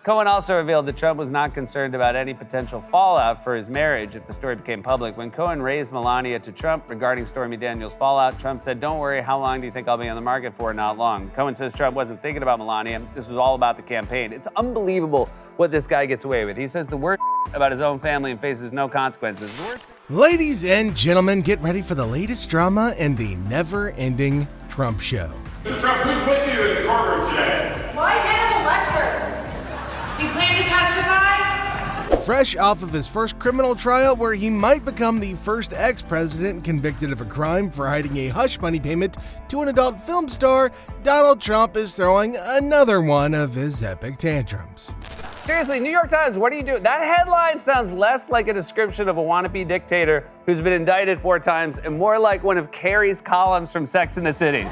Cohen also revealed that Trump was not concerned about any potential fallout for his marriage if the story became public. When Cohen raised Melania to Trump regarding Stormy Daniels' fallout, Trump said, "Don't worry, how long do you think I'll be on the market for? Not long." Cohen says Trump wasn't thinking about Melania. This was all about the campaign. It's unbelievable what this guy gets away with. He says the worst about his own family and faces no consequences. Ladies and gentlemen, get ready for the latest drama in the never-ending Trump show. Mr. Trump, who's with you in the courtroom today? Why Hannibal Lecter? Do you plan to testify? Fresh off of his first criminal trial where he might become the first ex-president convicted of a crime for hiding a hush money payment to an adult film star, Donald Trump is throwing another one of his epic tantrums. Seriously, New York Times, what are you doing? That headline sounds less like a description of a wannabe dictator who's been indicted 4 times and more like one of Carrie's columns from Sex and the City.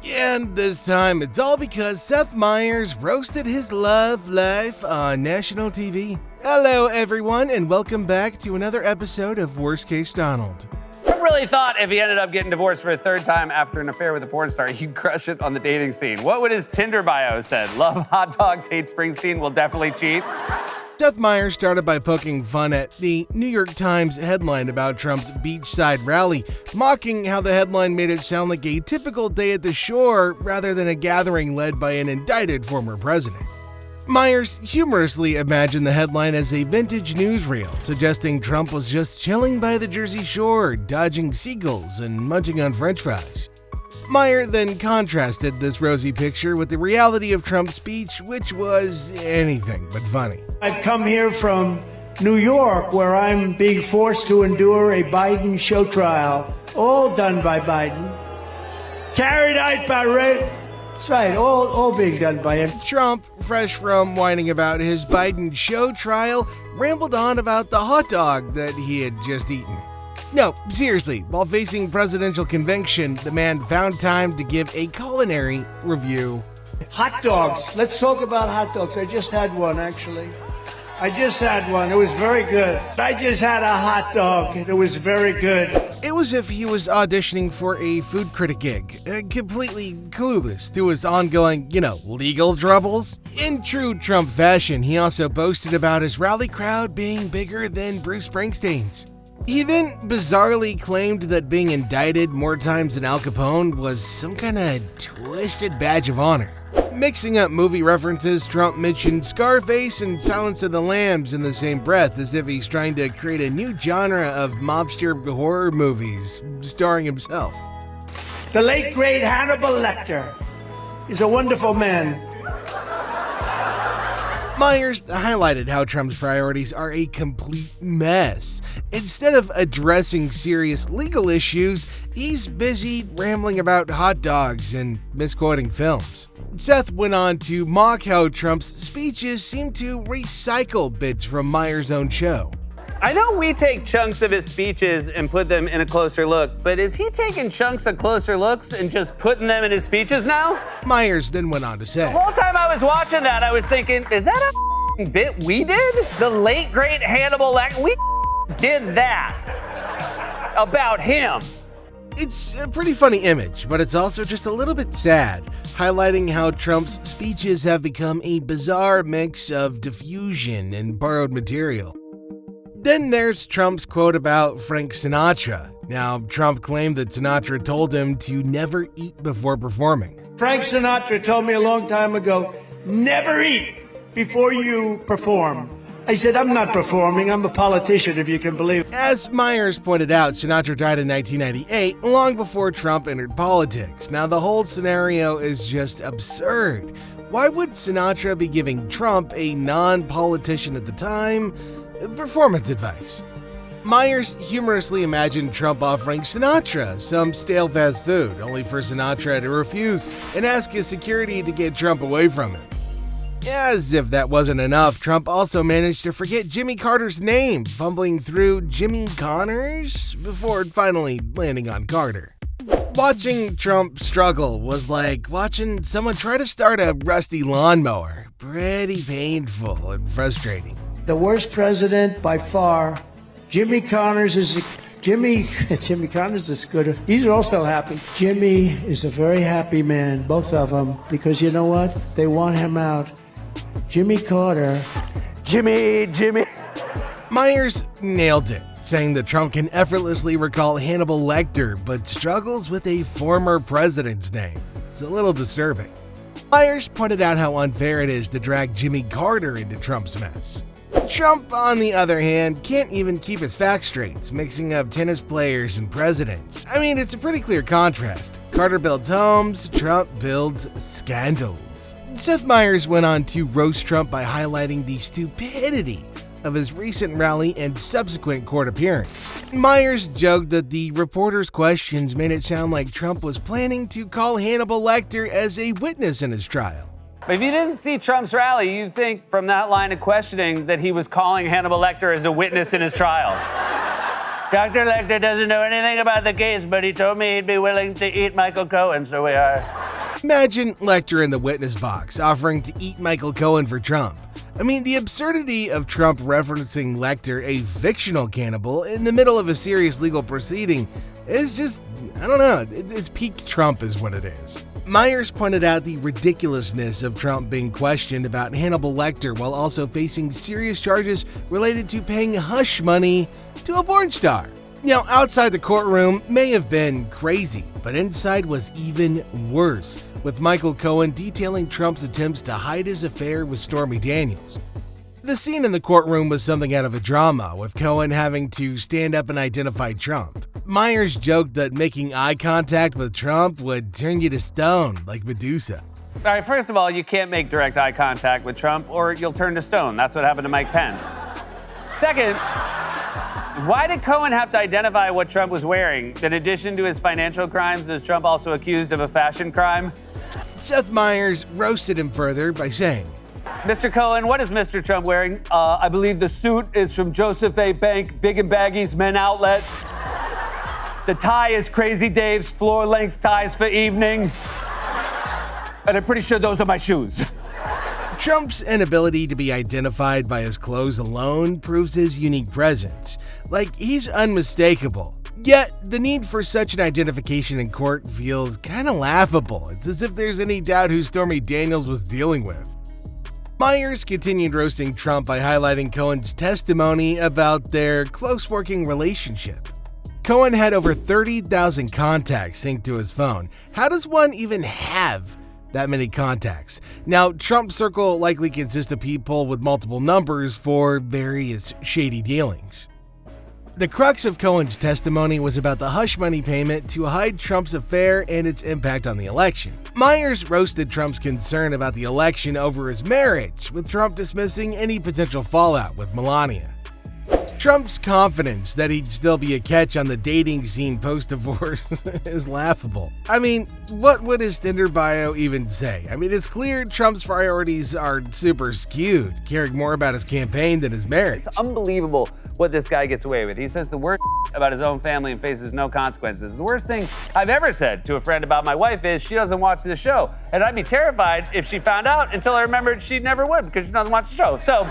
And this time, it's all because Seth Meyers roasted his love life on national TV. Hello, everyone, and welcome back to another episode of Worst Case Donald. I really thought if he ended up getting divorced for a 3rd time after an affair with a porn star, he'd crush it on the dating scene. What would his Tinder bio said? Love hot dogs, hate Springsteen, will definitely cheat. Seth Meyers started by poking fun at the New York Times headline about Trump's beachside rally, mocking how the headline made it sound like a typical day at the shore rather than a gathering led by an indicted former president. Meyers humorously imagined the headline as a vintage newsreel, suggesting Trump was just chilling by the Jersey Shore, dodging seagulls and munching on French fries. Meyer then contrasted this rosy picture with the reality of Trump's speech, which was anything but funny. I've come here from New York, where I'm being forced to endure a Biden show trial, all done by Biden. Carried out by Ray. That's right, all being done by him. Trump, fresh from whining about his Biden show trial, rambled on about the hot dog that he had just eaten. No, seriously, while facing presidential conviction, the man found time to give a culinary review. Hot dogs. Let's talk about hot dogs. I just had one, actually. I just had one. It was very good. I just had a hot dog, and it was very good. It was as if he was auditioning for a food critic gig, completely clueless to his ongoing, legal troubles. In true Trump fashion, he also boasted about his rally crowd being bigger than Bruce Springsteen's. He then bizarrely claimed that being indicted more times than Al Capone was some kind of twisted badge of honor. Mixing up movie references, Trump mentioned Scarface and Silence of the Lambs in the same breath, as if he's trying to create a new genre of mobster horror movies, starring himself. The late, great Hannibal Lecter is a wonderful man. Meyers highlighted how Trump's priorities are a complete mess. Instead of addressing serious legal issues, he's busy rambling about hot dogs and misquoting films. Seth went on to mock how Trump's speeches seem to recycle bits from Meyers' own show. I know we take chunks of his speeches and put them in a closer look, but is he taking chunks of closer looks and just putting them in his speeches now? Meyers then went on to say, The whole time I was watching that, I was thinking, is that a bit we did? The late, great Hannibal Lecter, we did that about him. It's a pretty funny image, but it's also just a little bit sad, highlighting how Trump's speeches have become a bizarre mix of diffusion and borrowed material. Then there's Trump's quote about Frank Sinatra. Now, Trump claimed that Sinatra told him to never eat before performing. Frank Sinatra told me a long time ago, never eat before you perform. I said, I'm not performing, I'm a politician, if you can believe it. As Meyers pointed out, Sinatra died in 1998, long before Trump entered politics. Now, the whole scenario is just absurd. Why would Sinatra be giving Trump, a non-politician at the time, performance advice? Meyers humorously imagined Trump offering Sinatra some stale fast food, only for Sinatra to refuse and ask his security to get Trump away from him. As if that wasn't enough, Trump also managed to forget Jimmy Carter's name, fumbling through Jimmy Connors before finally landing on Carter. Watching Trump struggle was like watching someone try to start a rusty lawnmower. Pretty painful and frustrating. The worst president by far, Jimmy Connors is Jimmy Connors is good. He's also happy. Jimmy is a very happy man, both of them, because you know what? They want him out. Jimmy Carter. Jimmy. Meyers nailed it, saying that Trump can effortlessly recall Hannibal Lecter, but struggles with a former president's name. It's a little disturbing. Meyers pointed out how unfair it is to drag Jimmy Carter into Trump's mess. Trump, on the other hand, can't even keep his facts straight, mixing up tennis players and presidents. I mean, it's a pretty clear contrast. Carter builds homes, Trump builds scandals. Seth Meyers went on to roast Trump by highlighting the stupidity of his recent rally and subsequent court appearance. Meyers joked that the reporter's questions made it sound like Trump was planning to call Hannibal Lecter as a witness in his trial. But if you didn't see Trump's rally, you'd think from that line of questioning that he was calling Hannibal Lecter as a witness in his trial. Dr. Lecter doesn't know anything about the case, but he told me he'd be willing to eat Michael Cohen, so we are. Imagine Lecter in the witness box offering to eat Michael Cohen for Trump. I mean, the absurdity of Trump referencing Lecter, a fictional cannibal, in the middle of a serious legal proceeding is just, I don't know, it's peak Trump is what it is. Meyers pointed out the ridiculousness of Trump being questioned about Hannibal Lecter while also facing serious charges related to paying hush money to a porn star. Now, outside the courtroom may have been crazy, but inside was even worse, with Michael Cohen detailing Trump's attempts to hide his affair with Stormy Daniels. The scene in the courtroom was something out of a drama, with Cohen having to stand up and identify Trump. Meyers joked that making eye contact with Trump would turn you to stone, like Medusa. All right, first of all, you can't make direct eye contact with Trump or you'll turn to stone. That's what happened to Mike Pence. Second, why did Cohen have to identify what Trump was wearing? In addition to his financial crimes, is Trump also accused of a fashion crime? Seth Meyers roasted him further by saying, Mr. Cohen, what is Mr. Trump wearing? I believe the suit is from Joseph A. Bank, Big and Baggy's Men Outlet. The tie is Crazy Dave's floor-length ties for evening. And I'm pretty sure those are my shoes. Trump's inability to be identified by his clothes alone proves his unique presence. Like, he's unmistakable. Yet, the need for such an identification in court feels kinda laughable. It's as if there's any doubt who Stormy Daniels was dealing with. Meyers continued roasting Trump by highlighting Cohen's testimony about their close working relationship. Cohen had over 30,000 contacts synced to his phone. How does one even have that many contacts? Now, Trump's circle likely consists of people with multiple numbers for various shady dealings. The crux of Cohen's testimony was about the hush money payment to hide Trump's affair and its impact on the election. Meyers roasted Trump's concern about the election over his marriage, with Trump dismissing any potential fallout with Melania. Trump's confidence that he'd still be a catch on the dating scene post-divorce is laughable. I mean, what would his Tinder bio even say? I mean, it's clear Trump's priorities are super skewed, caring more about his campaign than his marriage. It's unbelievable what this guy gets away with. He says the worst about his own family and faces no consequences. The worst thing I've ever said to a friend about my wife is she doesn't watch the show. And I'd be terrified if she found out until I remembered she never would because she doesn't watch the show. So,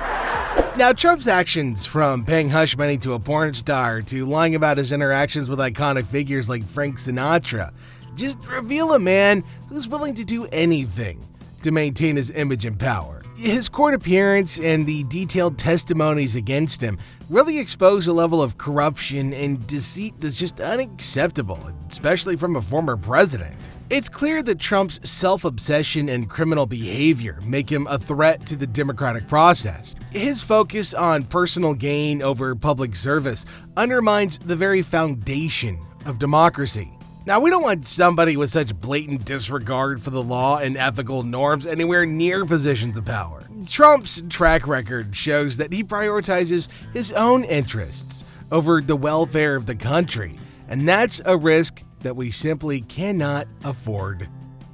now, Trump's actions, from paying hush money to a porn star to lying about his interactions with iconic figures like Frank Sinatra, just reveal a man who's willing to do anything to maintain his image and power. His court appearance and the detailed testimonies against him really expose a level of corruption and deceit that's just unacceptable, especially from a former president. It's clear that Trump's self-obsession and criminal behavior make him a threat to the democratic process. His focus on personal gain over public service undermines the very foundation of democracy. Now, we don't want somebody with such blatant disregard for the law and ethical norms anywhere near positions of power. Trump's track record shows that he prioritizes his own interests over the welfare of the country, and that's a risk that we simply cannot afford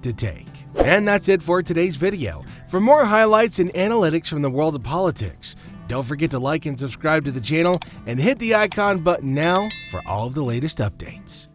to take. And that's it for today's video. For more highlights and analytics from the world of politics, don't forget to like and subscribe to the channel and hit the icon button now for all of the latest updates.